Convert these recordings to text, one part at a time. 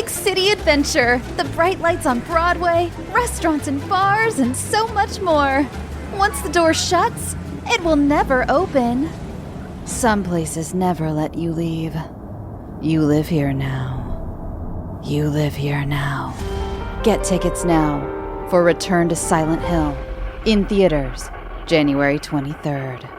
big city adventure, the bright lights on Broadway, restaurants and bars, and so much more. Once the door shuts, it will never open. Some places never let you leave. You live here now. You live here now. Get tickets now for Return to Silent Hill in theaters, January 23rd.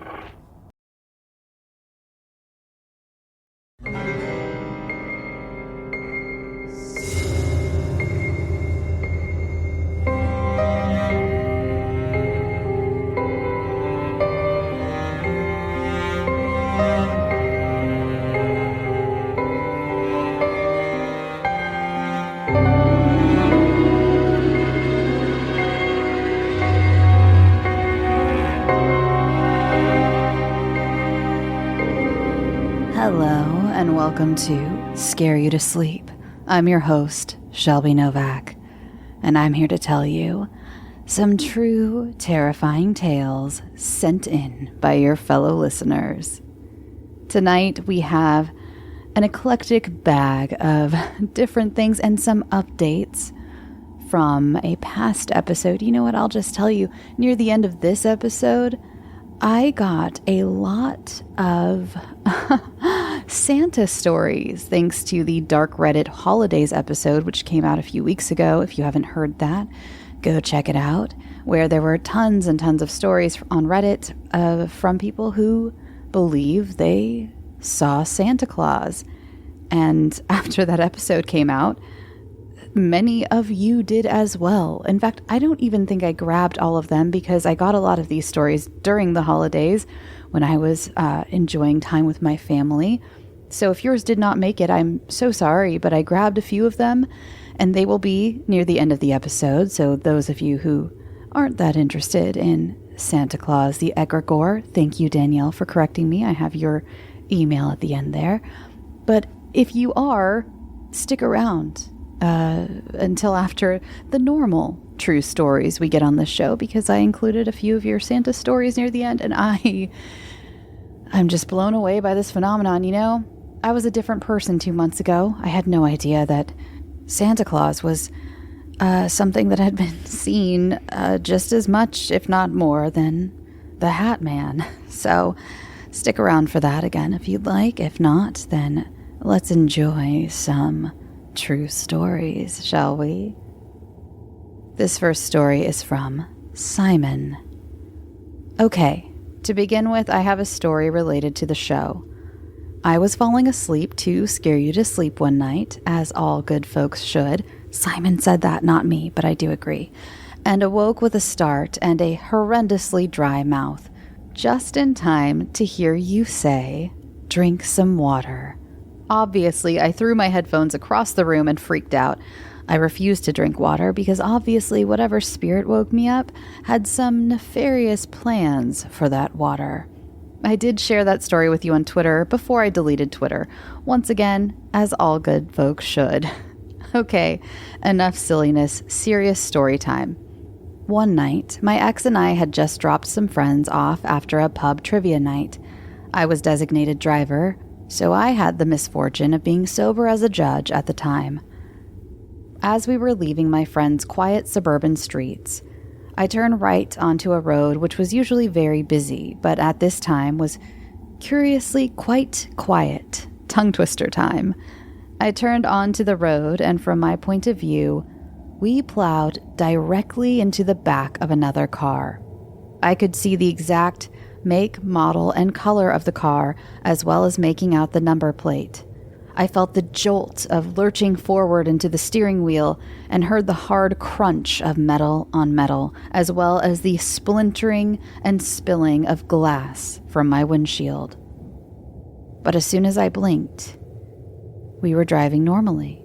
Hello, and welcome to Scare You to Sleep. I'm your host, Shelby Novak, and I'm here to tell you some true, terrifying tales sent in by your fellow listeners. Tonight, we have an eclectic bag of different things and some updates from a past episode. You know what, I'll just tell you, near the end of this episode, I got a lot of Santa stories thanks to the Dark Reddit Holidays episode, which came out a few weeks ago. If you haven't heard that, go check it out, where there were tons and tons of stories on Reddit from people who believe they saw Santa Claus. And after that episode came out, many of you did as well. In fact, I don't even think I grabbed all of them because I got a lot of these stories during the holidays when I was enjoying time with my family. So if yours did not make it, I'm so sorry, but I grabbed a few of them and they will be near the end of the episode. So those of you who aren't that interested in Santa Claus, the egregore, thank you, Danielle, for correcting me. I have your email at the end there. But if you are, stick around until after the normal true stories we get on this show, because I included a few of your Santa stories near the end, and I'm just blown away by this phenomenon. You know, I was a different person 2 months ago. I had no idea that Santa Claus was something that had been seen just as much, if not more, than the Hat Man. So stick around for that again if you'd like. If not, then let's enjoy some true stories, shall we? This first story is from Simon. Okay, to begin with, I have a story related to the show. I was falling asleep to scare you to sleep one night, as all good folks should. Simon said that, not me, but I do agree. And awoke with a start and a horrendously dry mouth, just in time to hear you say, "Drink some water." Obviously, I threw my headphones across the room and freaked out. I refused to drink water because obviously whatever spirit woke me up had some nefarious plans for that water. I did share that story with you on Twitter before I deleted Twitter. Once again, as all good folks should. Okay, enough silliness, serious story time. One night, my ex and I had just dropped some friends off after a pub trivia night. I was designated driver, so I had the misfortune of being sober as a judge at the time. As we were leaving my friend's quiet suburban streets, I turned right onto a road which was usually very busy, but at this time was curiously quite quiet. Tongue twister time. I turned onto the road, and from my point of view, we plowed directly into the back of another car. I could see the exact make, model, and color of the car, as well as making out the number plate. I felt the jolt of lurching forward into the steering wheel and heard the hard crunch of metal on metal, as well as the splintering and spilling of glass from my windshield. But as soon as I blinked, we were driving normally.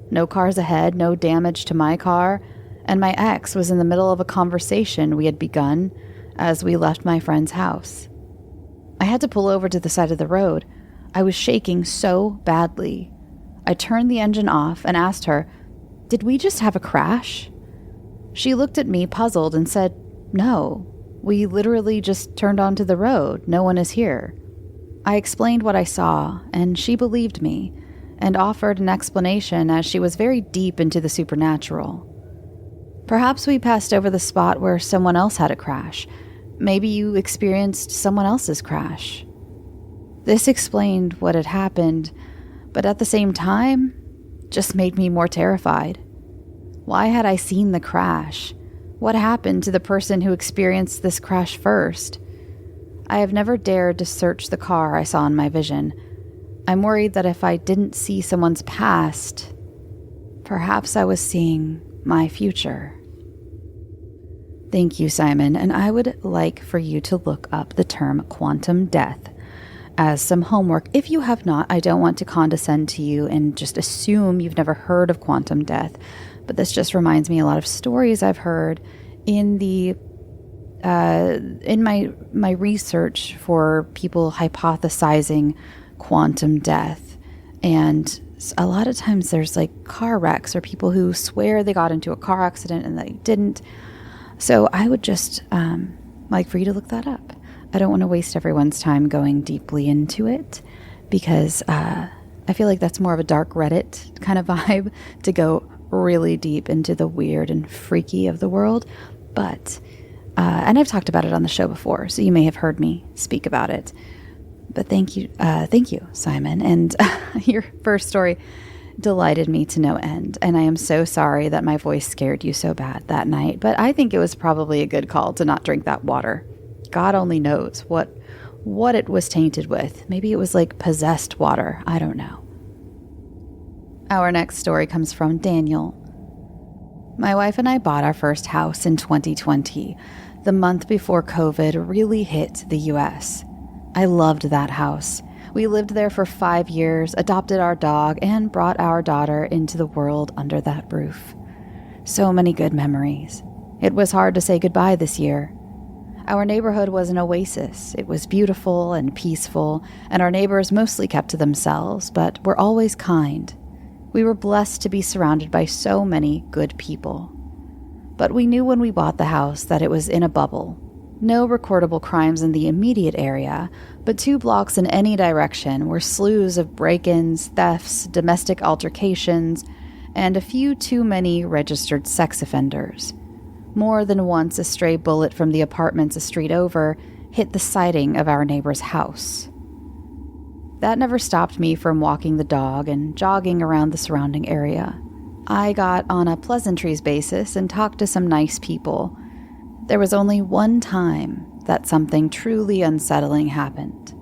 No cars ahead, no damage to my car, and my ex was in the middle of a conversation we had begun as we left my friend's house. I had to pull over to the side of the road. I was shaking so badly. I turned the engine off and asked her, "Did we just have a crash?" She looked at me puzzled and said, "No, we literally just turned onto the road. No one is here." I explained what I saw, and she believed me, and offered an explanation as she was very deep into the supernatural. Perhaps we passed over the spot where someone else had a crash. Maybe you experienced someone else's crash. This explained what had happened, but at the same time, just made me more terrified. Why had I seen the crash? What happened to the person who experienced this crash first? I have never dared to search the car I saw in my vision. I'm worried that if I didn't see someone's past, perhaps I was seeing my future. Thank you, Simon, and I would like for you to look up the term quantum death as some homework. If you have not, I don't want to condescend to you and just assume you've never heard of quantum death, but this just reminds me a lot of stories I've heard in my research for people hypothesizing quantum death. And a lot of times there's like car wrecks or people who swear they got into a car accident and they didn't. So I would just like for you to look that up. I don't want to waste everyone's time going deeply into it because I feel like that's more of a dark Reddit kind of vibe to go really deep into the weird and freaky of the world. But, and I've talked about it on the show before, so you may have heard me speak about it. But thank you, Simon. And your first story delighted me to no end. And I am so sorry that my voice scared you so bad that night. But I think it was probably a good call to not drink that water. God only knows what it was tainted with. Maybe it was like possessed water. I don't know. Our next story comes from Daniel. My wife and I bought our first house in 2020, the month before COVID really hit the US. I loved that house. We lived there for 5 years, adopted our dog, and brought our daughter into the world under that roof. So many good memories. It was hard to say goodbye this year. Our neighborhood was an oasis. It was beautiful and peaceful, and our neighbors mostly kept to themselves, but were always kind. We were blessed to be surrounded by so many good people. But we knew when we bought the house that it was in a bubble. No recordable crimes in the immediate area, but 2 blocks in any direction were slews of break-ins, thefts, domestic altercations, and a few too many registered sex offenders. More than once, a stray bullet from the apartments a street over hit the siding of our neighbor's house. That never stopped me from walking the dog and jogging around the surrounding area. I got on a pleasantries basis and talked to some nice people. There was only one time that something truly unsettling happened.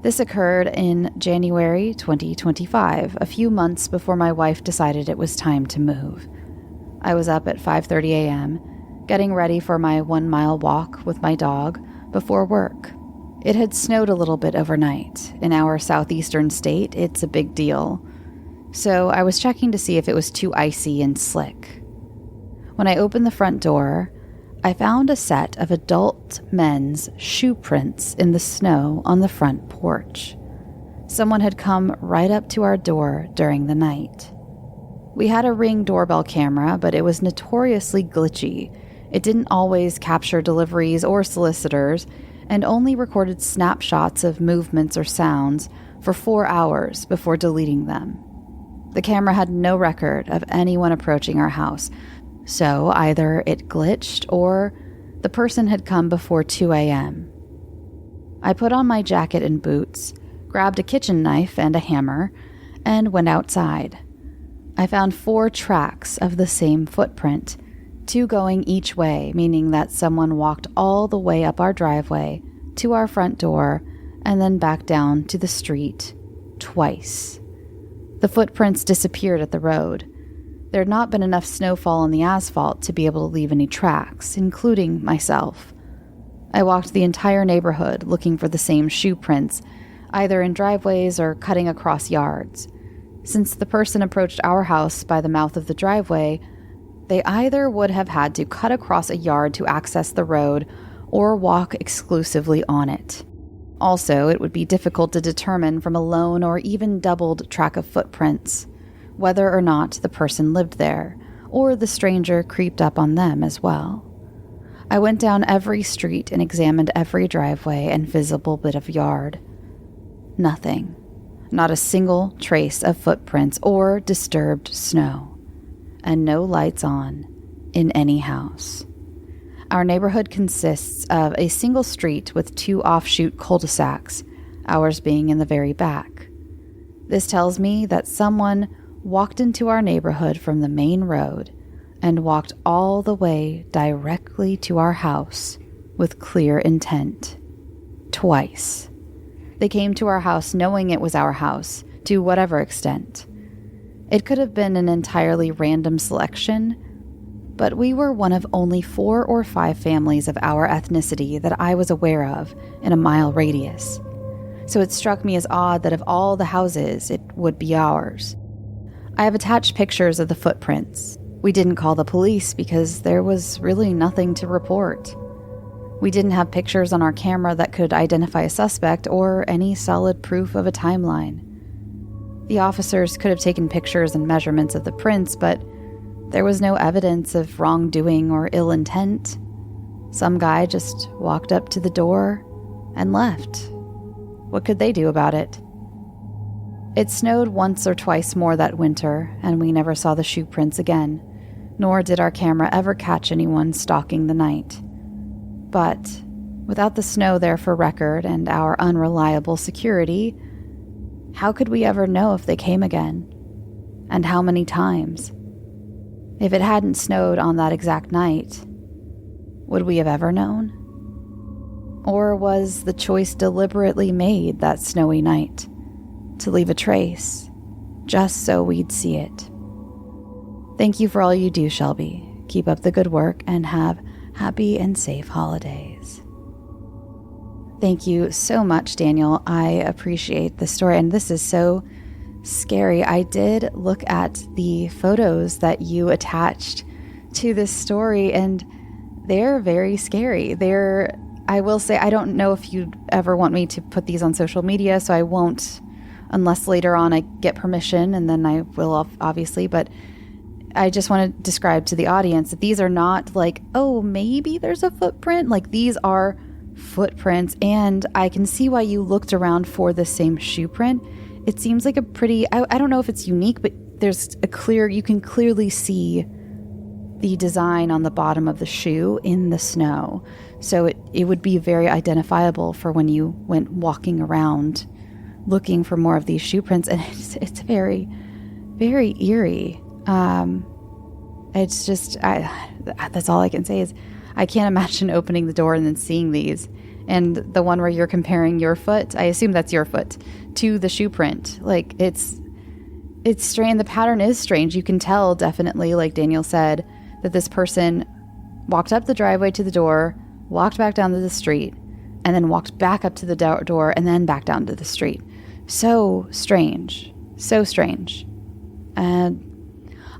This occurred in January 2025, a few months before my wife decided it was time to move. I was up at 5:30 a.m., getting ready for my 1-mile walk with my dog before work. It had snowed a little bit overnight. In our southeastern state, it's a big deal. So I was checking to see if it was too icy and slick. When I opened the front door, I found a set of adult men's shoe prints in the snow on the front porch. Someone had come right up to our door during the night. We had a Ring doorbell camera, but it was notoriously glitchy. It didn't always capture deliveries or solicitors, and only recorded snapshots of movements or sounds for 4 hours before deleting them. The camera had no record of anyone approaching our house, so either it glitched or the person had come before 2 a.m. I put on my jacket and boots, grabbed a kitchen knife and a hammer, and went outside. I found 4 tracks of the same footprint, 2 going each way, meaning that someone walked all the way up our driveway to our front door and then back down to the street twice. The footprints disappeared at the road. There had not been enough snowfall on the asphalt to be able to leave any tracks, including myself. I walked the entire neighborhood looking for the same shoe prints, either in driveways or cutting across yards. Since the person approached our house by the mouth of the driveway, they either would have had to cut across a yard to access the road or walk exclusively on it. Also, it would be difficult to determine from a lone or even doubled track of footprints whether or not the person lived there, or the stranger creeped up on them as well. I went down every street and examined every driveway and visible bit of yard. Nothing. Not a single trace of footprints or disturbed snow, and no lights on in any house. Our neighborhood consists of a single street with 2 offshoot cul-de-sacs, ours being in the very back. This tells me that someone walked into our neighborhood from the main road and walked all the way directly to our house with clear intent. Twice. They came to our house knowing it was our house, to whatever extent. It could have been an entirely random selection, but we were one of only 4 or 5 families of our ethnicity that I was aware of in a mile radius. So it struck me as odd that of all the houses, it would be ours. I have attached pictures of the footprints. We didn't call the police because there was really nothing to report. We didn't have pictures on our camera that could identify a suspect or any solid proof of a timeline. The officers could have taken pictures and measurements of the prints, but there was no evidence of wrongdoing or ill intent. Some guy just walked up to the door and left. What could they do about it? It snowed once or twice more that winter, and we never saw the shoe prints again, nor did our camera ever catch anyone stalking the night. But without the snow there for record and our unreliable security, how could we ever know if they came again? And how many times? If it hadn't snowed on that exact night, would we have ever known? Or was the choice deliberately made that snowy night to leave a trace, just so we'd see it? Thank you for all you do, Shelby. Keep up the good work and have happy and safe holidays. Thank you so much, Daniel. I appreciate the story, and this is so scary. I did look at the photos that you attached to this story, and they're very scary. I will say, I don't know if you'd ever want me to put these on social media, so I won't unless later on I get permission, and then I will obviously, but I just want to describe to the audience that these are not like, oh, maybe there's a footprint. Like, these are footprints, and I can see why you looked around for the same shoe print. It seems like a pretty, I don't know if it's unique, but there's you can clearly see the design on the bottom of the shoe in the snow. So it would be very identifiable for when you went walking around looking for more of these shoe prints. And it's very, very eerie. It's just, that's all I can say is I can't imagine opening the door and then seeing these. And the one where you're comparing your foot, I assume that's your foot, to the shoe print. Like, it's strange. The pattern is strange. You can tell definitely, like Daniel said, that this person walked up the driveway to the door, walked back down to the street, and then walked back up to the door and then back down to the street. So strange. So strange. And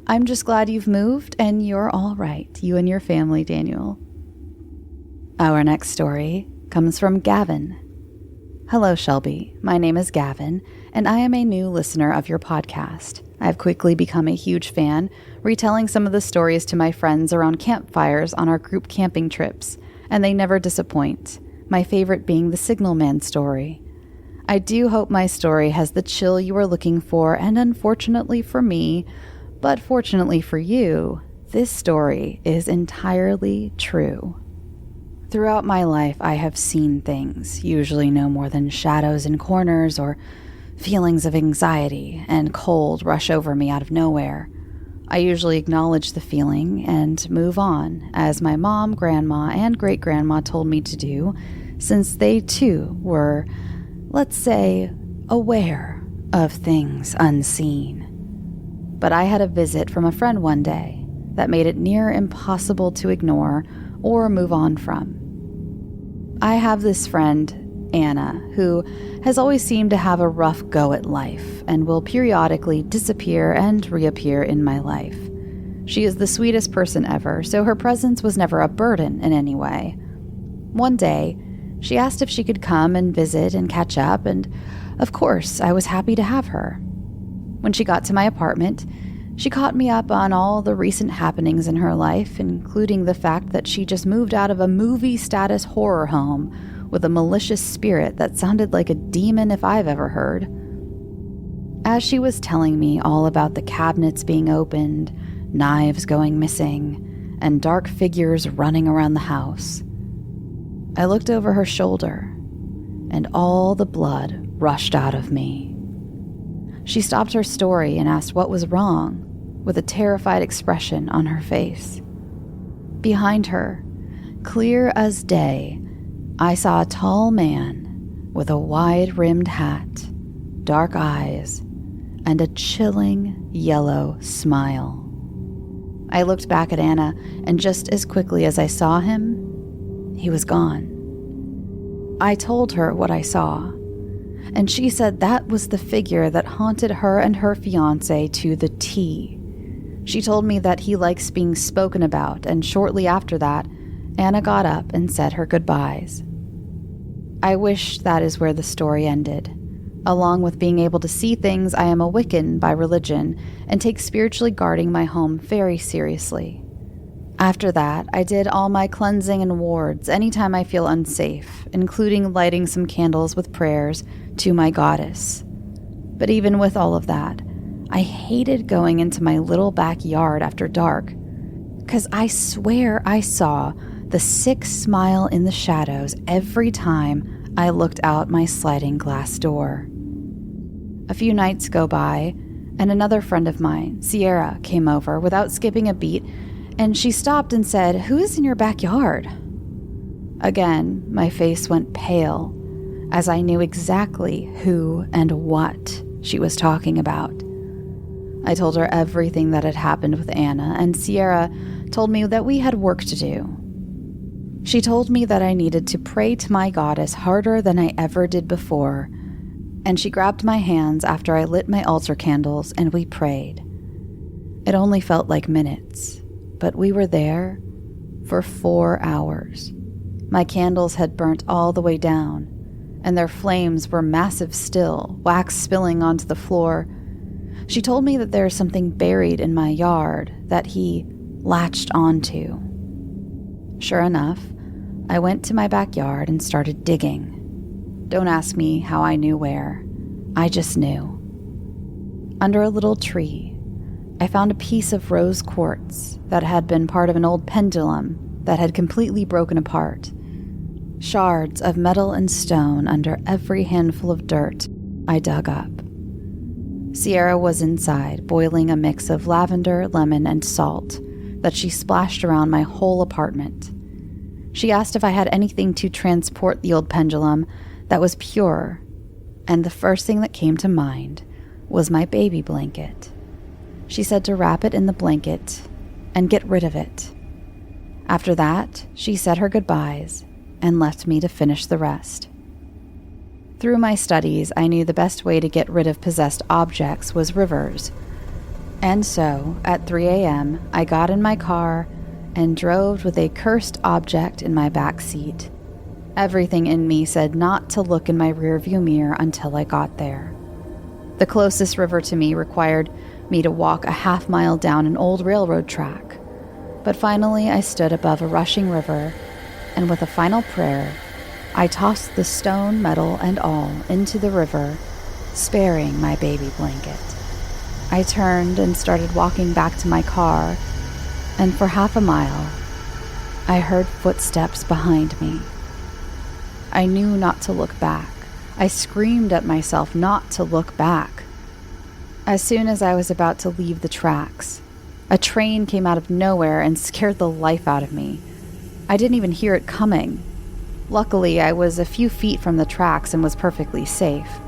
I'm just glad you've moved and you're all right. You and your family, Daniel. Our next story comes from Gavin. Hello, Shelby. My name is Gavin, and I am a new listener of your podcast. I've quickly become a huge fan, retelling some of the stories to my friends around campfires on our group camping trips, and they never disappoint, my favorite being the Signal Man story. I do hope my story has the chill you are looking for, and unfortunately for me, but fortunately for you, this story is entirely true. Throughout my life, I have seen things, usually no more than shadows in corners or feelings of anxiety and cold rush over me out of nowhere. I usually acknowledge the feeling and move on, as my mom, grandma, and great-grandma told me to do, since they too were, let's say, aware of things unseen. But I had a visit from a friend one day that made it near impossible to ignore or move on from. I have this friend, Anna, who has always seemed to have a rough go at life and will periodically disappear and reappear in my life. She is the sweetest person ever, so her presence was never a burden in any way. One day, she asked if she could come and visit and catch up, and of course, I was happy to have her. When she got to my apartment, she caught me up on all the recent happenings in her life, including the fact that she just moved out of a movie-status horror home with a malicious spirit that sounded like a demon if I've ever heard. As she was telling me all about the cabinets being opened, knives going missing, and dark figures running around the house, I looked over her shoulder, and all the blood rushed out of me. She stopped her story and asked what was wrong, with a terrified expression on her face. Behind her, clear as day, I saw a tall man with a wide-rimmed hat, dark eyes, and a chilling yellow smile. I looked back at Anna, and just as quickly as I saw him, he was gone. I told her what I saw, and she said that was the figure that haunted her and her fiancé to the T. She told me that he likes being spoken about, and shortly after that, Anna got up and said her goodbyes. I wish that is where the story ended. Along with being able to see things, I am a Wiccan by religion and take spiritually guarding my home very seriously. After that, I did all my cleansing and wards anytime I feel unsafe, including lighting some candles with prayers to my goddess. But even with all of that, I hated going into my little backyard after dark, because I swear I saw the sick smile in the shadows every time I looked out my sliding glass door. A few nights go by, and another friend of mine, Sierra, came over without skipping a beat, and she stopped and said, "Who is in your backyard?" Again, my face went pale, as I knew exactly who and what she was talking about. I told her everything that had happened with Anna, and Sierra told me that we had work to do. She told me that I needed to pray to my goddess harder than I ever did before, and she grabbed my hands after I lit my altar candles and we prayed. It only felt like minutes, but we were there for 4 hours. My candles had burnt all the way down, and their flames were massive still, wax spilling onto the floor. She told me that there is something buried in my yard that he latched onto. Sure enough, I went to my backyard and started digging. Don't ask me how I knew where. I just knew. Under a little tree, I found a piece of rose quartz that had been part of an old pendulum that had completely broken apart. Shards of metal and stone under every handful of dirt I dug up. Sierra was inside, boiling a mix of lavender, lemon, and salt that she splashed around my whole apartment. She asked if I had anything to transport the old pendulum that was pure, and the first thing that came to mind was my baby blanket. She said to wrap it in the blanket and get rid of it. After that, she said her goodbyes and left me to finish the rest. Through my studies, I knew the best way to get rid of possessed objects was rivers. And so, at 3 a.m., I got in my car and drove with a cursed object in my back seat. Everything in me said not to look in my rearview mirror until I got there. The closest river to me required me to walk a half-mile down an old railroad track. But finally, I stood above a rushing river, and with a final prayer, I tossed the stone, metal, and all into the river, sparing my baby blanket. I turned and started walking back to my car, and for half a mile, I heard footsteps behind me. I knew not to look back. I screamed at myself not to look back. As soon as I was about to leave the tracks, a train came out of nowhere and scared the life out of me. I didn't even hear it coming. Luckily, I was a few feet from the tracks and was perfectly safe.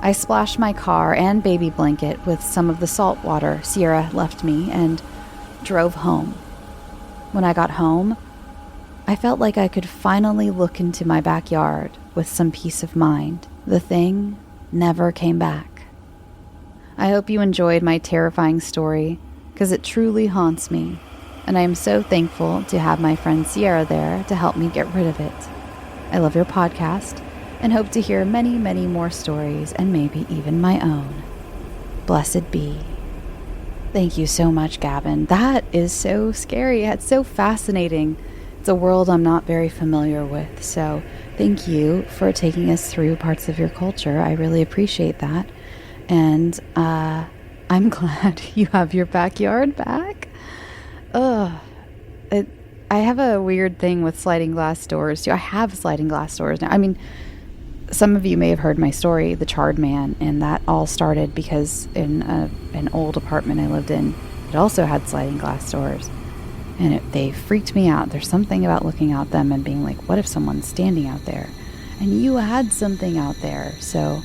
I splashed my car and baby blanket with some of the salt water Sierra left me and drove home. When I got home, I felt like I could finally look into my backyard with some peace of mind. The thing never came back. I hope you enjoyed my terrifying story, because it truly haunts me, and I am so thankful to have my friend Sierra there to help me get rid of it. I love your podcast, and hope to hear many, many more stories, and maybe even my own. Blessed be. Thank you so much, Gavin. That is so scary. It's so fascinating. It's a world I'm not very familiar with, so thank you for taking us through parts of your culture. I really appreciate that. And I'm glad you have your backyard back. I have a weird thing with sliding glass doors too. I have sliding glass doors now. I mean, some of you may have heard my story, the charred man, and that all started because in an old apartment I lived in, it also had sliding glass doors. And they freaked me out. There's something about looking out them and being like, what if someone's standing out there? And you had something out there. So,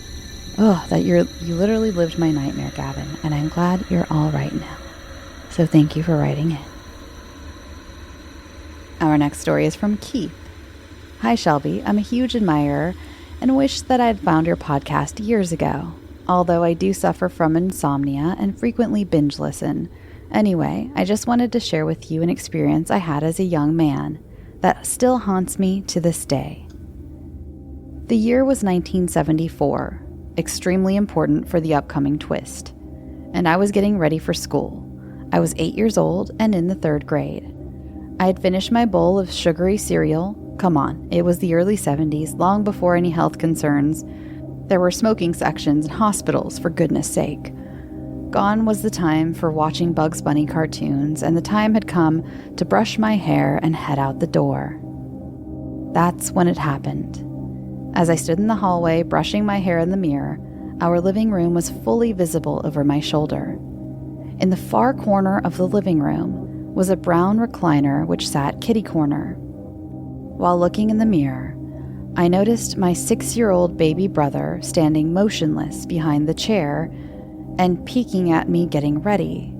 you literally lived my nightmare, Gavin. And I'm glad you're all right now. So thank you for writing in. Our next story is from Keith. Hi, Shelby. I'm a huge admirer and wish that I had found your podcast years ago. Although I do suffer from insomnia and frequently binge listen. Anyway, I just wanted to share with you an experience I had as a young man that still haunts me to this day. The year was 1974, extremely important for the upcoming twist, and I was getting ready for school. I was 8 years old and in the 3rd grade. I had finished my bowl of sugary cereal. Come on, it was the early 70s, long before any health concerns. There were smoking sections and hospitals, for goodness sake. Gone was the time for watching Bugs Bunny cartoons, and the time had come to brush my hair and head out the door. That's when it happened. As I stood in the hallway brushing my hair in the mirror, our living room was fully visible over my shoulder. In the far corner of the living room was a brown recliner which sat kitty corner. While looking in the mirror, I noticed my 6-year-old baby brother standing motionless behind the chair and peeking at me getting ready.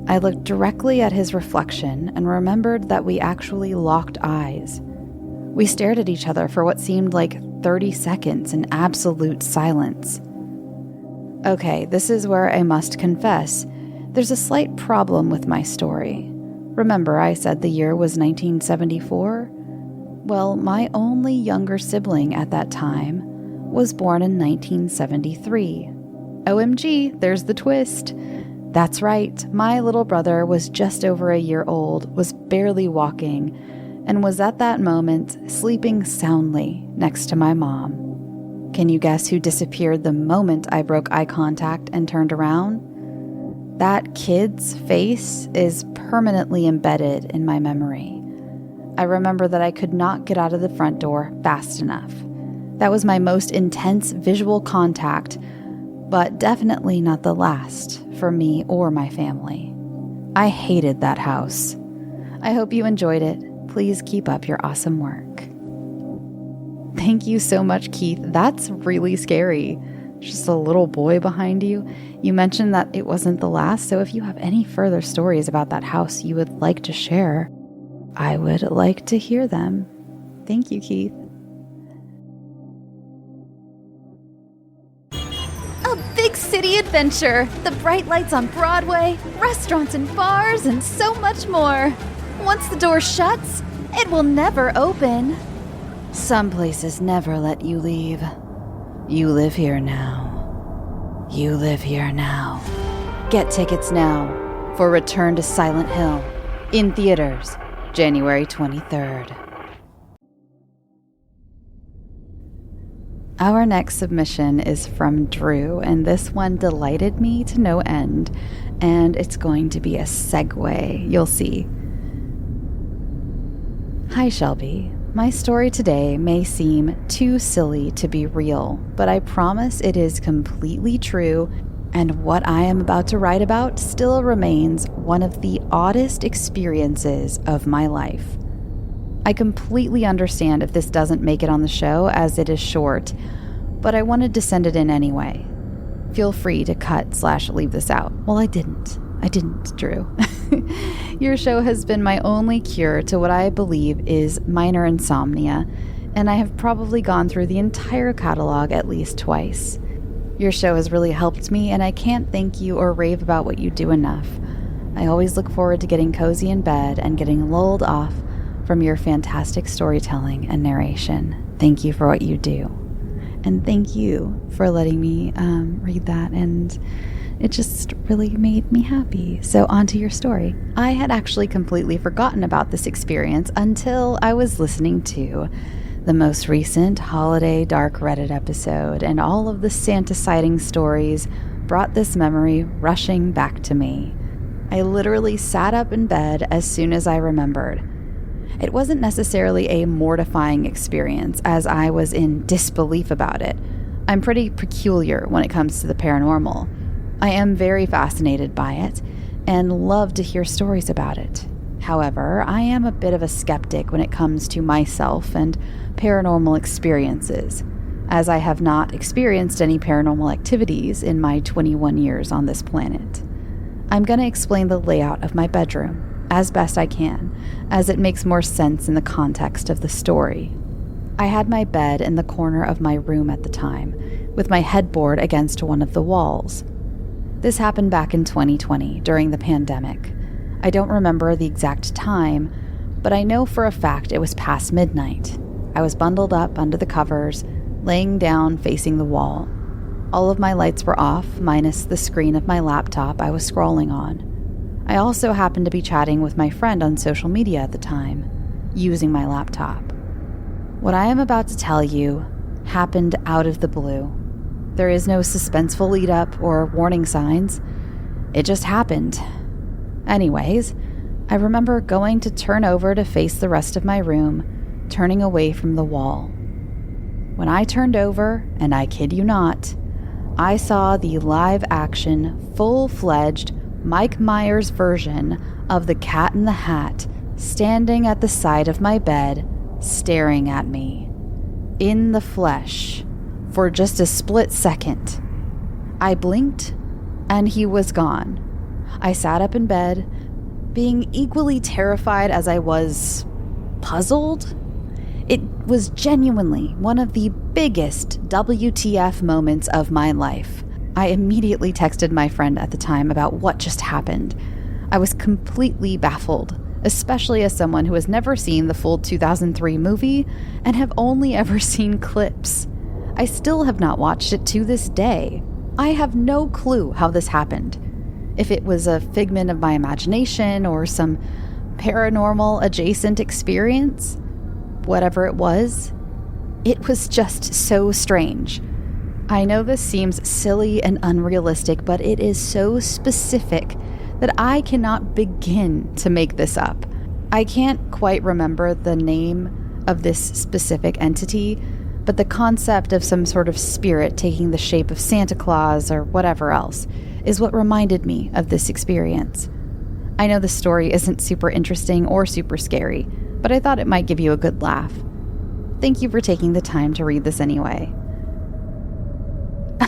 I looked directly at his reflection and remembered that we actually locked eyes. We stared at each other for what seemed like 30 seconds in absolute silence. Okay, this is where I must confess, there's a slight problem with my story. Remember I said the year was 1974? Well, my only younger sibling at that time was born in 1973. OMG, there's the twist. That's right, my little brother was just over a year old, was barely walking, and was at that moment sleeping soundly next to my mom. Can you guess who disappeared the moment I broke eye contact and turned around? That kid's face is permanently embedded in my memory. I remember that I could not get out of the front door fast enough. That was my most intense visual contact, but definitely not the last for me or my family. I hated that house. I hope you enjoyed it. Please keep up your awesome work. Thank you so much, Keith. That's really scary. Just a little boy behind you. You mentioned that it wasn't the last, so if you have any further stories about that house you would like to share, I would like to hear them. Thank you, Keith. A big city adventure. The bright lights on Broadway, restaurants and bars, and so much more. Once the door shuts, it will never open. Some places never let you leave. You live here now. You live here now. Get tickets now for Return to Silent Hill in theaters, January 23rd. Our next submission is from Drew, and this one delighted me to no end, and it's going to be a segue. You'll see. Hi, Shelby. My story today may seem too silly to be real, but I promise it is completely true, and what I am about to write about still remains one of the oddest experiences of my life. I completely understand if this doesn't make it on the show as it is short, but I wanted to send it in anyway. Feel free to cut/leave this out. Well, I didn't, Drew. Your show has been my only cure to what I believe is minor insomnia, and I have probably gone through the entire catalog at least twice. Your show has really helped me, and I can't thank you or rave about what you do enough. I always look forward to getting cozy in bed and getting lulled off from your fantastic storytelling and narration. Thank you for what you do. And thank you for letting me read that, and it just really made me happy. So on to your story. I had actually completely forgotten about this experience until I was listening to the most recent holiday dark Reddit episode, and all of the Santa sighting stories brought this memory rushing back to me. I literally sat up in bed as soon as I remembered. It wasn't necessarily a mortifying experience, as I was in disbelief about it. I'm pretty peculiar when it comes to the paranormal. I am very fascinated by it and love to hear stories about it. However, I am a bit of a skeptic when it comes to myself and paranormal experiences, as I have not experienced any paranormal activities in my 21 years on this planet. I'm going to explain the layout of my bedroom as best I can, as it makes more sense in the context of the story. I had my bed in the corner of my room at the time, with my headboard against one of the walls. This happened back in 2020, during the pandemic. I don't remember the exact time, but I know for a fact it was past midnight. I was bundled up under the covers, laying down facing the wall. All of my lights were off, minus the screen of my laptop I was scrolling on. I also happened to be chatting with my friend on social media at the time, using my laptop. What I am about to tell you happened out of the blue. There is no suspenseful lead-up or warning signs. It just happened. Anyways, I remember going to turn over to face the rest of my room, turning away from the wall. When I turned over, and I kid you not, I saw the live-action, full-fledged Mike Myers version of the Cat in the Hat standing at the side of my bed, staring at me, in the flesh, for just a split second. I blinked, and he was gone. I sat up in bed, being equally terrified as I was puzzled. It was genuinely one of the biggest WTF moments of my life. I immediately texted my friend at the time about what just happened. I was completely baffled, especially as someone who has never seen the full 2003 movie and have only ever seen clips. I still have not watched it to this day. I have no clue how this happened. If it was a figment of my imagination or some paranormal adjacent experience, whatever it was just so strange. I know this seems silly and unrealistic, but it is so specific that I cannot begin to make this up. I can't quite remember the name of this specific entity, but the concept of some sort of spirit taking the shape of Santa Claus or whatever else is what reminded me of this experience. I know the story isn't super interesting or super scary, but I thought it might give you a good laugh. Thank you for taking the time to read this anyway.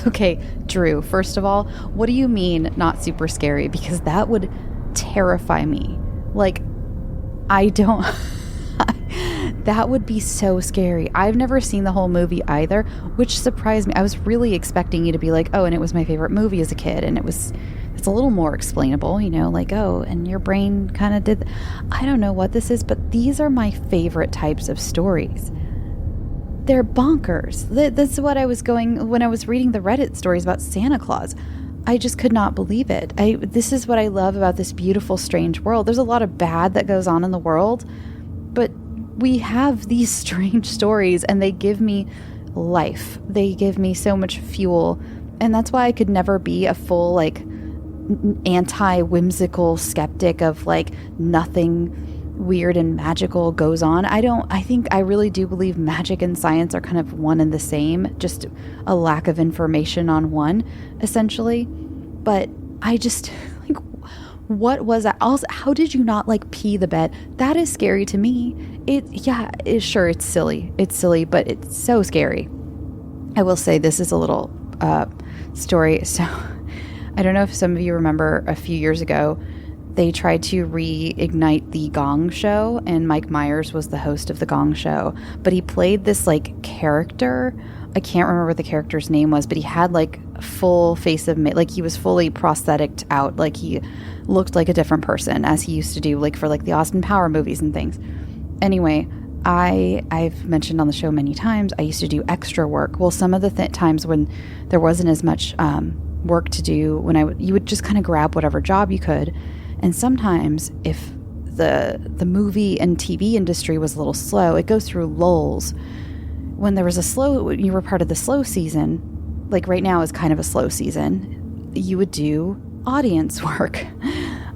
Okay, Drew, first of all, what do you mean not super scary? Because that would terrify me. Like, I don't... That would be so scary. I've never seen the whole movie either, which surprised me. I was really expecting you to be like, oh, and it was my favorite movie as a kid, and it's a little more explainable, you know, like, oh, and your brain kind of did... I don't know what this is, but these are my favorite types of stories. They're bonkers. This is what I was going when I was reading the Reddit stories about Santa Claus. I just could not believe it. This is what I love about this beautiful, strange world. There's a lot of bad that goes on in the world, but we have these strange stories and they give me life. They give me so much fuel. And that's why I could never be a full, like, anti-whimsical skeptic of, like, nothing weird and magical goes on. I think I really do believe magic and science are kind of one and the same, just a lack of information on one, essentially. But I just, like, what was that? Also, how did you not, like, pee the bed? That is scary to me. Sure, it's silly. It's silly, but it's so scary. I will say this is a little story. So I don't know if some of you remember a few years ago, they tried to reignite the Gong Show, and Mike Myers was the host of the Gong Show, but he played this, like, character. I can't remember what the character's name was, but he had, like, full face of, like, he was fully prosthetic out, like, he looked like a different person, as he used to do, like, for, like, the Austin Power movies and things. Anyway, I've mentioned on the show many times, I used to do extra work. Well, some of the times when there wasn't as much work to do, when you would just kind of grab whatever job you could. And sometimes if the movie and TV industry was a little slow, it goes through lulls when you were part of the slow season, like right now is kind of a slow season, you would do audience work.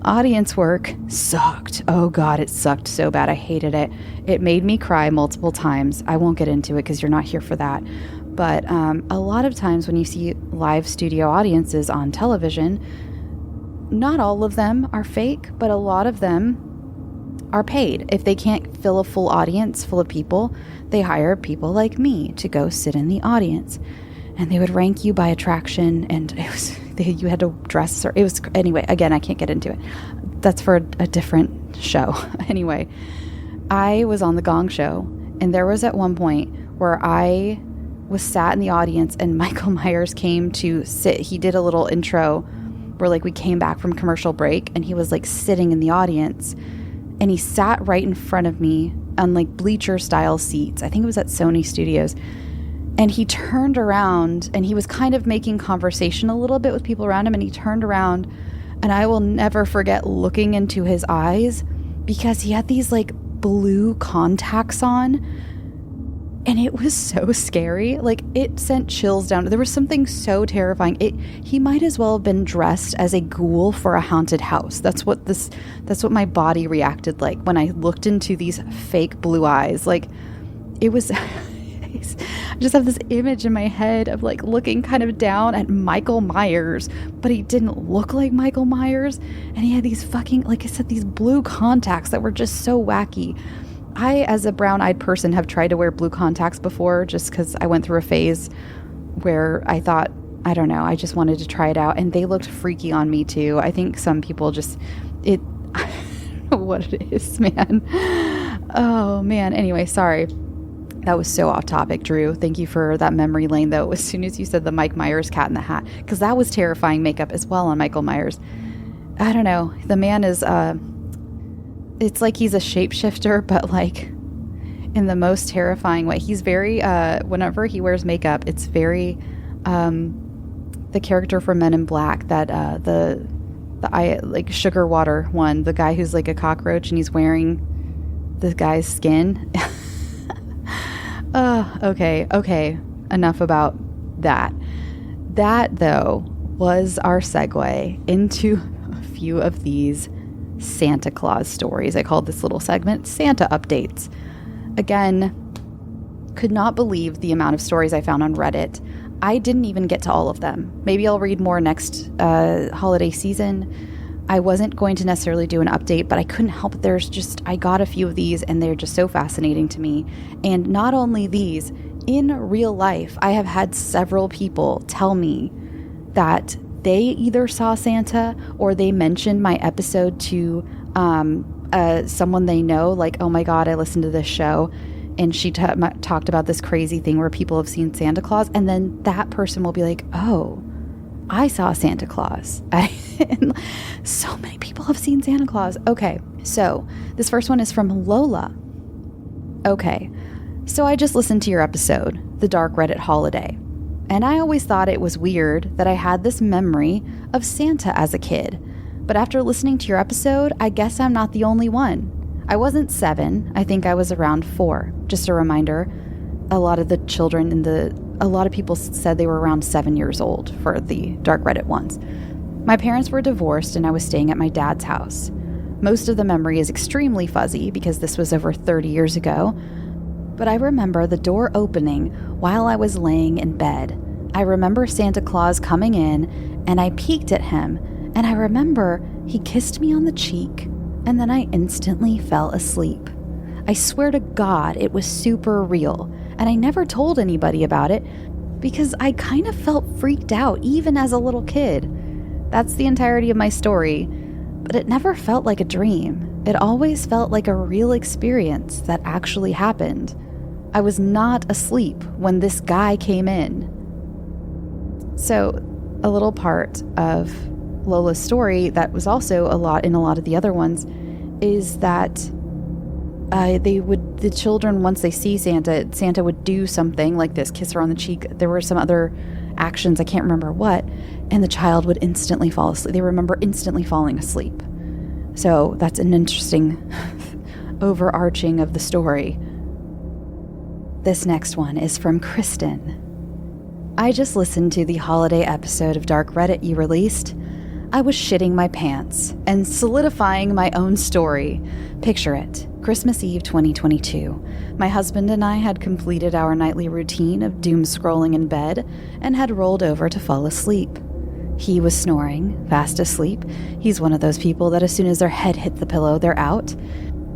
Audience work sucked. Oh God, it sucked so bad. I hated it. It made me cry multiple times. I won't get into it because you're not here for that. But a lot of times when you see live studio audiences on television, not all of them are fake, but a lot of them are paid. If they can't fill a full audience full of people, they hire people like me to go sit in the audience. And they would rank you by attraction, and you had to dress, or it was, anyway, again, I can't get into it. That's for a different show. Anyway, I was on the Gong Show, and there was at one point where I was sat in the audience and Michael Myers came to sit. He did a little intro where like we came back from commercial break, and he was like sitting in the audience, and he sat right in front of me on like bleacher style seats. I think it was at Sony Studios. And he turned around, and he was kind of making conversation a little bit with people around him. And he turned around, and I will never forget looking into his eyes, because he had these like blue contacts on, and it was so scary. Like, it sent chills down. There was something so terrifying. He might as well have been dressed as a ghoul for a haunted house. That's what my body reacted like when I looked into these fake blue eyes. Like, it was I just have this image in my head of like looking kind of down at Michael Myers, but he didn't look like Michael Myers. And he had these fucking, like I said, these blue contacts that were just so wacky. I, as a brown-eyed person, have tried to wear blue contacts before, just because I went through a phase where I thought, I don't know, I just wanted to try it out. And they looked freaky on me too. I think some people just, I don't know what it is, man. Oh man. Anyway, sorry. That was so off topic, Drew. Thank you for that memory lane, though. As soon as you said the Mike Myers Cat in the Hat, because that was terrifying makeup as well on Michael Myers. I don't know. The man is, it's like he's a shapeshifter, but like in the most terrifying way. He's very, whenever he wears makeup, it's very, the character from Men in Black, that, the like sugar water one, the guy who's like a cockroach and he's wearing the guy's skin. Okay. Enough about that. That, though, was our segue into a few of these Santa Claus stories. I called this little segment Santa Updates. Again, could not believe the amount of stories I found on Reddit. I didn't even get to all of them. Maybe I'll read more next holiday season. I wasn't going to necessarily do an update, but I couldn't help it. I got a few of these, and they're just so fascinating to me. And not only these, in real life, I have had several people tell me that they either saw Santa or they mentioned my episode to someone they know, like, oh my God, I listened to this show, and she talked about this crazy thing where people have seen Santa Claus, and then that person will be like, oh, I saw Santa Claus. And so many people have seen Santa Claus. Okay, so this first one is from Lola. Okay, so I just listened to your episode, The Dark Reddit Holiday, and I always thought it was weird that I had this memory of Santa as a kid. But after listening to your episode, I guess I'm not the only one. I wasn't 7. I think I was around 4. Just a reminder, a lot of people said they were around 7 years old for the Dark Reddit ones. My parents were divorced and I was staying at my dad's house. Most of the memory is extremely fuzzy because this was over 30 years ago, but I remember the door opening while I was laying in bed. I remember Santa Claus coming in and I peeked at him, and I remember he kissed me on the cheek, and then I instantly fell asleep. I swear to God it was super real, and I never told anybody about it because I kind of felt freaked out even as a little kid. That's the entirety of my story, but it never felt like a dream. It always felt like a real experience that actually happened. I was not asleep when this guy came in. So, a little part of Lola's story that was also in a lot of the other ones is that the children, once they see Santa would do something like this, kiss her on the cheek. There were some other actions, I can't remember what, and the child would instantly fall asleep. They remember instantly falling asleep. So that's an interesting overarching of the story. This next one is from Kristen. I just listened to the holiday episode of Dark Reddit you released. I was shitting my pants and solidifying my own story. Picture it, Christmas Eve 2022. My husband and I had completed our nightly routine of doom scrolling in bed and had rolled over to fall asleep. He was snoring, fast asleep. He's one of those people that as soon as their head hit the pillow, they're out.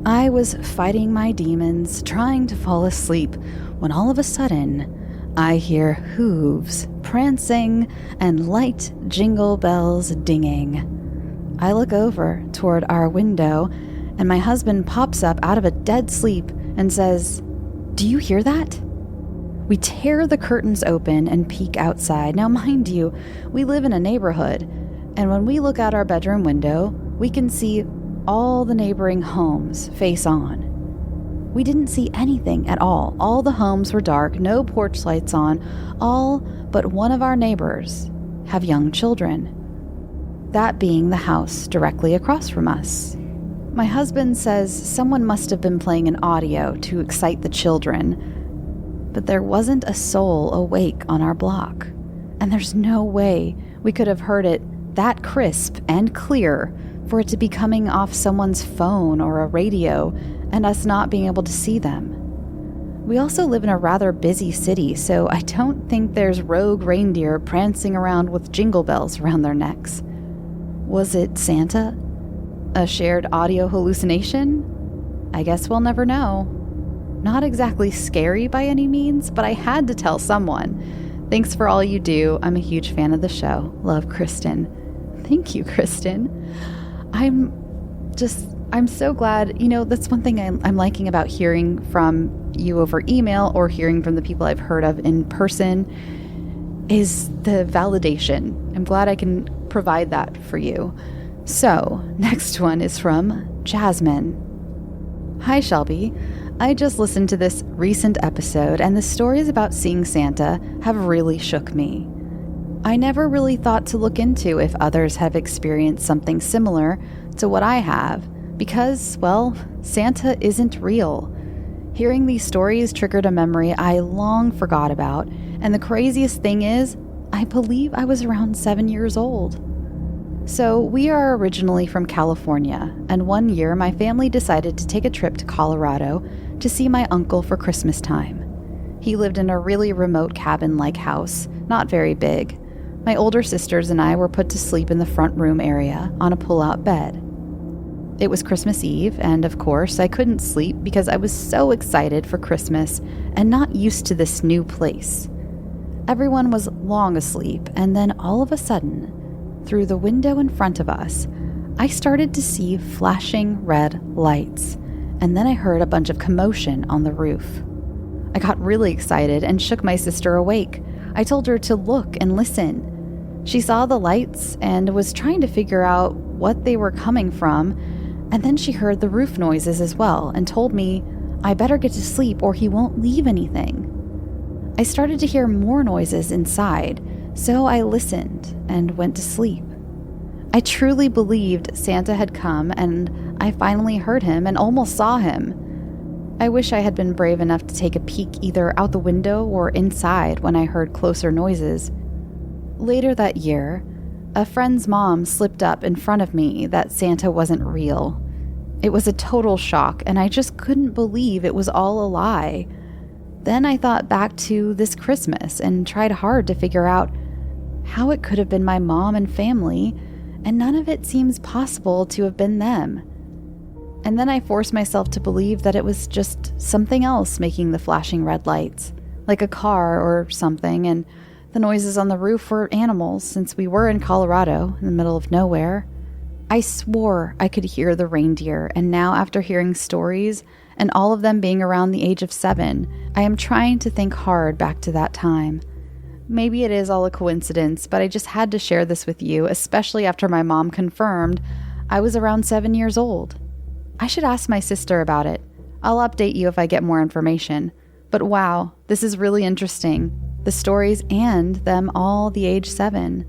I was fighting my demons, trying to fall asleep, when all of a sudden, I hear hooves prancing and light jingle bells dinging. I look over toward our window, and my husband pops up out of a dead sleep and says, "Do you hear that?" We tear the curtains open and peek outside. Now, mind you, we live in a neighborhood, and when we look out our bedroom window, we can see all the neighboring homes face on. We didn't see anything at all. All the homes were dark, no porch lights on. All but one of our neighbors have young children. That being the house directly across from us. My husband says someone must have been playing an audio to excite the children, but there wasn't a soul awake on our block. And there's no way we could have heard it that crisp and clear for it to be coming off someone's phone or a radio and us not being able to see them. We also live in a rather busy city, so I don't think there's rogue reindeer prancing around with jingle bells around their necks. Was it Santa? A shared audio hallucination? I guess we'll never know. Not exactly scary by any means, but I had to tell someone. Thanks for all you do. I'm a huge fan of the show. Love, Kristen. Thank you, Kristen. I'm so glad, that's one thing I'm liking about hearing from you over email or hearing from the people I've heard of in person is the validation. I'm glad I can provide that for you. So, next one is from Jasmine. Hi, Shelby. I just listened to this recent episode, and the stories about seeing Santa have really shook me. I never really thought to look into if others have experienced something similar to what I have, because, well, Santa isn't real. Hearing these stories triggered a memory I long forgot about, and the craziest thing is, I believe I was around 7 years old. So, we are originally from California, and one year my family decided to take a trip to Colorado to see my uncle for Christmas time. He lived in a really remote cabin-like house, not very big. My older sisters and I were put to sleep in the front room area on a pull-out bed. It was Christmas Eve, and of course, I couldn't sleep because I was so excited for Christmas and not used to this new place. Everyone was long asleep, and then all of a sudden, through the window in front of us, I started to see flashing red lights, and then I heard a bunch of commotion on the roof. I got really excited and shook my sister awake. I told her to look and listen. She saw the lights and was trying to figure out what they were coming from, and then she heard the roof noises as well and told me I better get to sleep or he won't leave anything. I started to hear more noises inside, so I listened and went to sleep. I truly believed Santa had come, and I finally heard him and almost saw him. I wish I had been brave enough to take a peek either out the window or inside when I heard closer noises. Later that year, a friend's mom slipped up in front of me that Santa wasn't real. It was a total shock, and I just couldn't believe it was all a lie. Then I thought back to this Christmas and tried hard to figure out how it could have been my mom and family, and none of it seems possible to have been them. And then I forced myself to believe that it was just something else making the flashing red lights, like a car or something, and the noises on the roof were animals since we were in Colorado, in the middle of nowhere. I swore I could hear the reindeer, and now after hearing stories, and all of them being around the age of 7, I am trying to think hard back to that time. Maybe it is all a coincidence, but I just had to share this with you, especially after my mom confirmed I was around 7 years old. I should ask my sister about it. I'll update you if I get more information. But wow, this is really interesting. The stories and them all the age 7.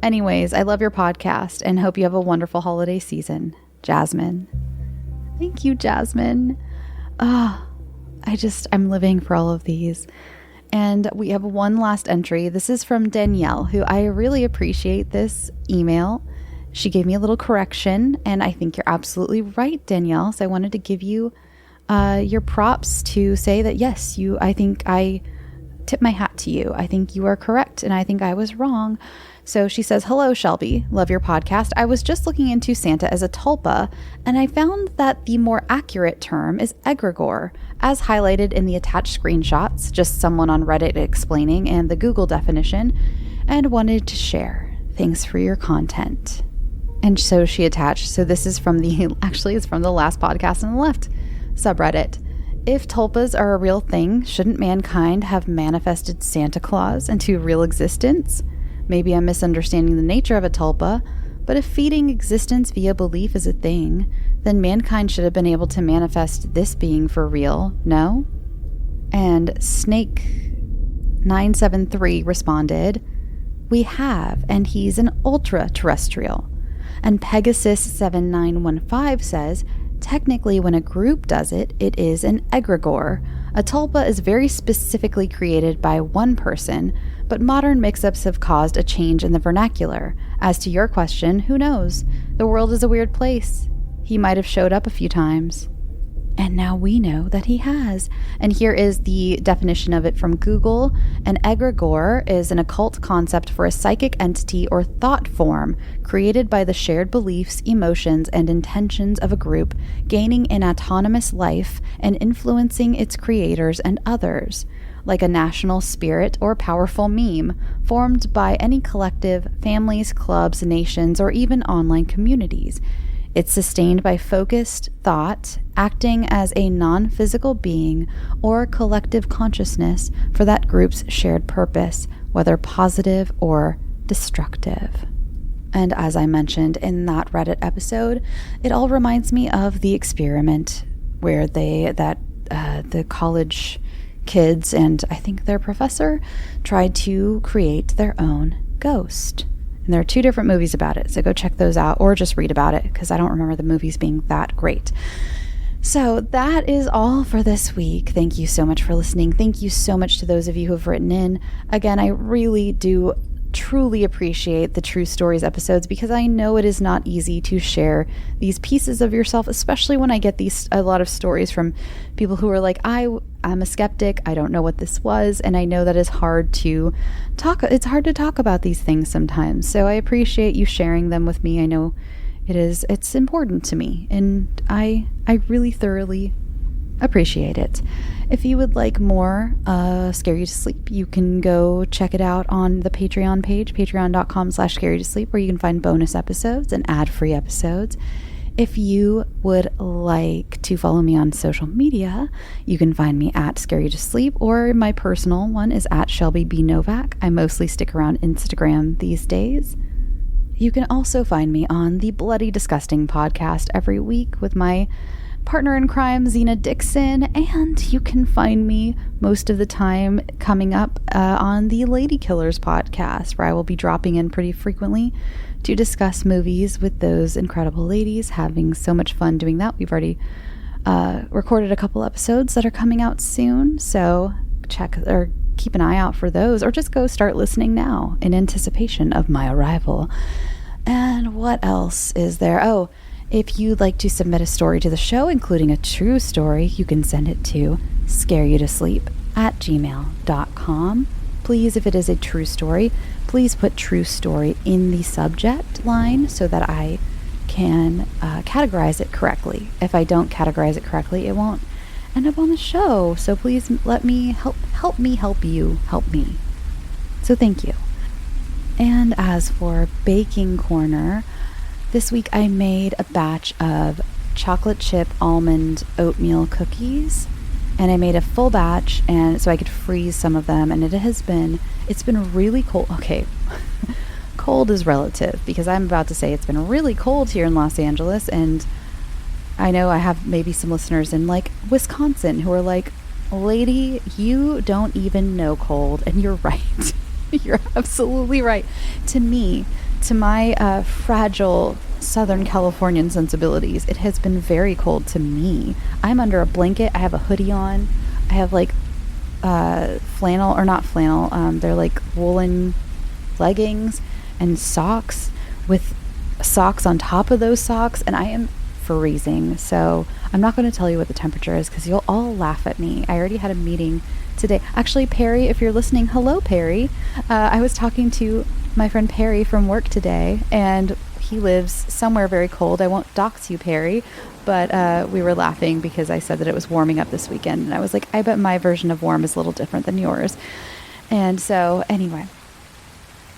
Anyways, I love your podcast and hope you have a wonderful holiday season. Jasmine. Thank you, Jasmine. I I'm living for all of these. And we have one last entry. This is from Danielle, who I really appreciate this email. She gave me a little correction, and I think you're absolutely right, Danielle. So I wanted to give you your props to say that, yes, I think I tip my hat to you. I think you are correct, and I think I was wrong. So she says, "Hello, Shelby. Love your podcast. I was just looking into Santa as a tulpa, and I found that the more accurate term is egregore, as highlighted in the attached screenshots, just someone on Reddit explaining, and the Google definition, and wanted to share. Thanks for your content." And so she attached, so this is from it's from the last podcast on the left subreddit. If tulpas are a real thing, shouldn't mankind have manifested Santa Claus into real existence? Maybe I'm misunderstanding the nature of a tulpa, but if feeding existence via belief is a thing, then mankind should have been able to manifest this being for real, no? And Snake973 responded, "We have, and he's an ultra-terrestrial." And Pegasus7915 says, "Technically, when a group does it, it is an egregore. A tulpa is very specifically created by one person, but modern mix-ups have caused a change in the vernacular. As to your question, who knows? The world is a weird place. He might have showed up a few times." And now we know that he has. And here is the definition of it from Google. An egregore is an occult concept for a psychic entity or thought form created by the shared beliefs, emotions, and intentions of a group, gaining an autonomous life and influencing its creators and others, like a national spirit or powerful meme formed by any collective, families, clubs, nations, or even online communities. It's sustained by focused thought, acting as a non-physical being or collective consciousness for that group's shared purpose, whether positive or destructive. And as I mentioned in that Reddit episode, it all reminds me of the experiment where the college kids and I think their professor tried to create their own ghost. And there are 2 different movies about it, so go check those out or just read about it because I don't remember the movies being that great. So that is all for this week. Thank you so much for listening. Thank you so much to those of you who have written in. Again, I really do truly appreciate the True Stories episodes because I know it is not easy to share these pieces of yourself, especially when I get a lot of stories from people who are like, I'm a skeptic, I don't know what this was, and I know that it's hard to talk about these things sometimes. So I appreciate you sharing them with me. I know it's important to me, and I really thoroughly appreciate it. If you would like more Scare You to Sleep, you can go check it out on the Patreon page, patreon.com/scareyoutosleep, where you can find bonus episodes and ad-free episodes. If you would like to follow me on social media, you can find me at Scare You to Sleep, or my personal one is at Shelby B. Novak. I mostly stick around Instagram these days. You can also find me on the Bloody Disgusting podcast every week with my partner in crime, Zena Dixon, and you can find me most of the time coming up on the Lady Killers podcast, where I will be dropping in pretty frequently to discuss movies with those incredible ladies, having so much fun doing that. We've already recorded a couple episodes that are coming out soon, so check or keep an eye out for those, or just go start listening now in anticipation of my arrival. And what else is there? Oh, if you'd like to submit a story to the show, including a true story, you can send it to scareyoutosleep@gmail.com. Please, if it is a true story, please put true story in the subject line so that I can categorize it correctly. If I don't categorize it correctly, it won't end up on the show. So please let me help you help me. So thank you. And as for Baking Corner, this week I made a batch of chocolate chip almond oatmeal cookies, and I made a full batch and so I could freeze some of them, and it's been really cold. Okay. Cold is relative because I'm about to say it's been really cold here in Los Angeles, and I know I have maybe some listeners in like Wisconsin who are like, "Lady, you don't even know cold," and you're right. You're absolutely right. To me, to my fragile Southern Californian sensibilities, it has been very cold to me. I'm under a blanket. I have a hoodie on. I have like flannel, or not flannel, they're like woolen leggings and socks with socks on top of those socks, and I am freezing. So I'm not going to tell you what the temperature is because you'll all laugh at me. I already had a meeting today. Actually, Perry, if you're listening, hello, Perry. I was talking to my friend Perry from work today, and he lives somewhere very cold. I won't dox you, Perry, but we were laughing because I said that it was warming up this weekend, and I was like, I bet my version of warm is a little different than yours. And so anyway,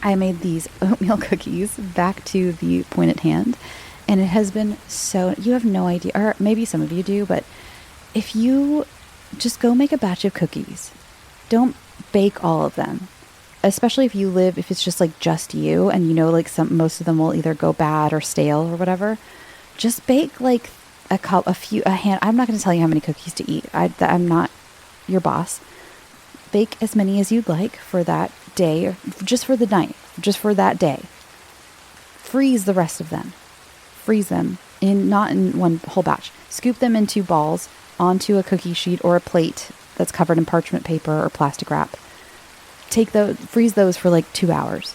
I made these oatmeal cookies, back to the point at hand, and it has been so, you have no idea, or maybe some of you do, but if you just go make a batch of cookies, don't bake all of them, especially if it's just like just you, and you know, like most of them will either go bad or stale or whatever. Just bake like I'm not going to tell you how many cookies to eat. I'm not your boss. Bake as many as you'd like for that day, or just for the night, just for that day. Freeze the rest of them. Freeze them not in one whole batch. Scoop them into balls onto a cookie sheet or a plate that's covered in parchment paper or plastic wrap. Freeze those for like 2 hours.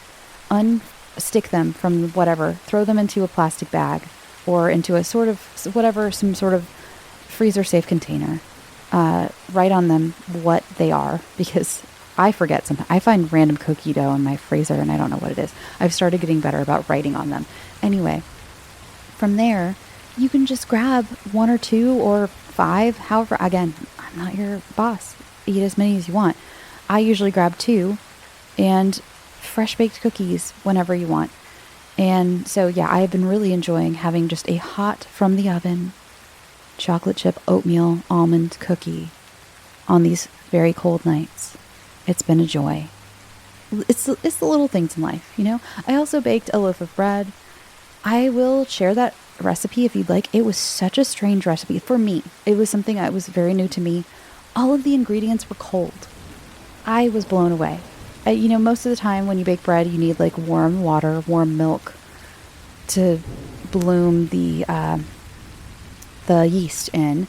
Unstick them from whatever. Throw them into a plastic bag or into a sort of some sort of freezer safe container. Write on them what they are, because I forget sometimes. I find random cookie dough in my freezer and I don't know what it is. I've started getting better about writing on them. Anyway, from there, you can just grab 1 or 2 or 5, however, again, I'm not your boss. Eat as many as you want. I usually grab 2 and fresh baked cookies whenever you want. And so, yeah, I have been really enjoying having just a hot from the oven chocolate chip oatmeal almond cookie on these very cold nights. It's been a joy. It's the little things in life, you know? I also baked a loaf of bread. I will share that recipe if you'd like. It was such a strange recipe for me. It was something that was very new to me. All of the ingredients were cold. I was blown away. Most of the time when you bake bread, you need like warm water, warm milk to bloom the yeast in.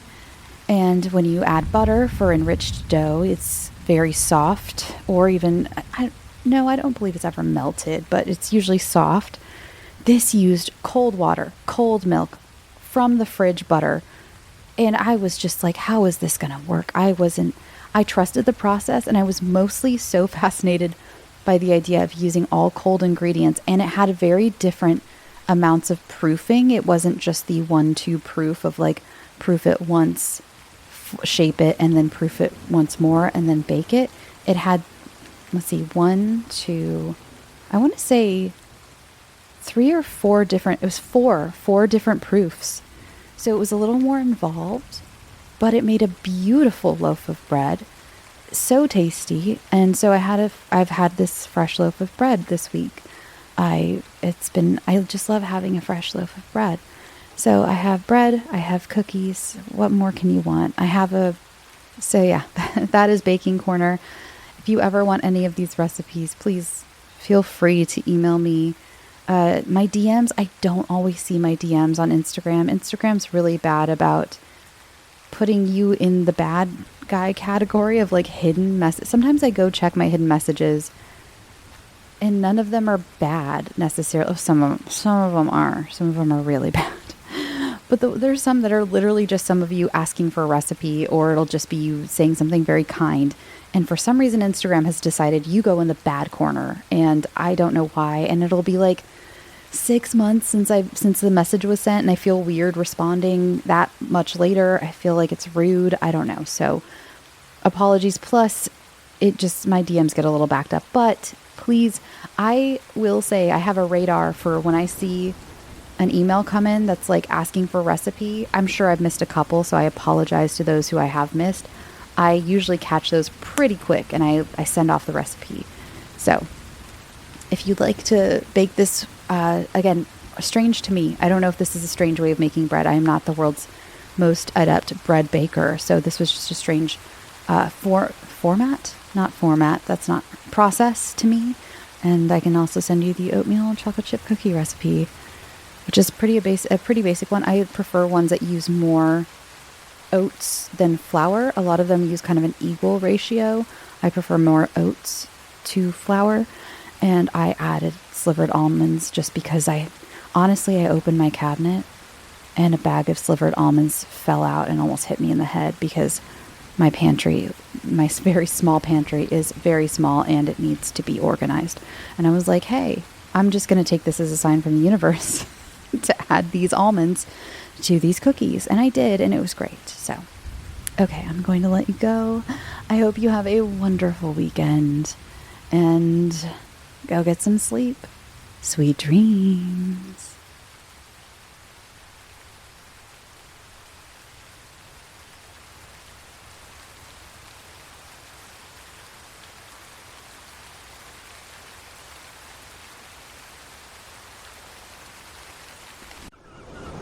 And when you add butter for enriched dough, it's very soft, or even, I don't believe it's ever melted, but it's usually soft. This used cold water, cold milk from the fridge butter. And I was just like, how is this going to work? I trusted the process, and I was mostly so fascinated by the idea of using all cold ingredients. And it had very different amounts of proofing. It wasn't just the 1-2 proof of like proof it once, shape it, and then proof it once more and then bake it. It had, I want to say 3 or 4 different, it was four different proofs. So it was a little more involved, but it made a beautiful loaf of bread. So tasty. And so I've had this fresh loaf of bread this week. I just love having a fresh loaf of bread. So I have bread, I have cookies. What more can you want? So yeah, that is Baking Corner. If you ever want any of these recipes, please feel free to email me. My DMs, I don't always see my DMs on Instagram. Instagram's really bad about putting you in the bad guy category of like hidden messages. Sometimes I go check my hidden messages and none of them are bad necessarily. Some of them are. Some of them are really bad. But there's some that are literally just some of you asking for a recipe, or it'll just be you saying something very kind. And for some reason, Instagram has decided you go in the bad corner, and I don't know why. And it'll be like 6 months since the message was sent, and I feel weird responding that much later. I feel like it's rude. I don't know. So apologies. Plus, my DMs get a little backed up. But please, I will say I have a radar for when I see an email come in that's like asking for a recipe. I'm sure I've missed a couple, so I apologize to those who I have missed. I usually catch those pretty quick, and I send off the recipe. So if you'd like to bake this, again, strange to me. I don't know if this is a strange way of making bread. I am not the world's most adept bread baker, so this was just a strange that's not process to me. And I can also send you the oatmeal chocolate chip cookie recipe, which is a pretty basic one. I prefer ones that use more oats than flour. A lot of them use kind of an equal ratio. I prefer more oats to flour. And I added slivered almonds just because I opened my cabinet and a bag of slivered almonds fell out and almost hit me in the head because my very small pantry is very small and it needs to be organized. And I was like, hey, I'm just going to take this as a sign from the universe to add these almonds to these cookies. And I did, and it was great. So, okay, I'm going to let you go. I hope you have a wonderful weekend and go get some sleep. Sweet dreams.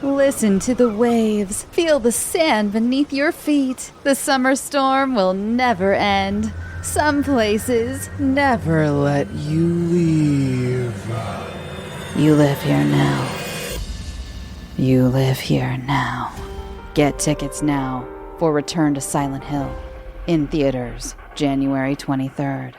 Listen to the waves. Feel the sand beneath your feet. The summer storm will never end. Some places never let you leave. You live here now. You live here now. Get tickets now for Return to Silent Hill in theaters January 23rd.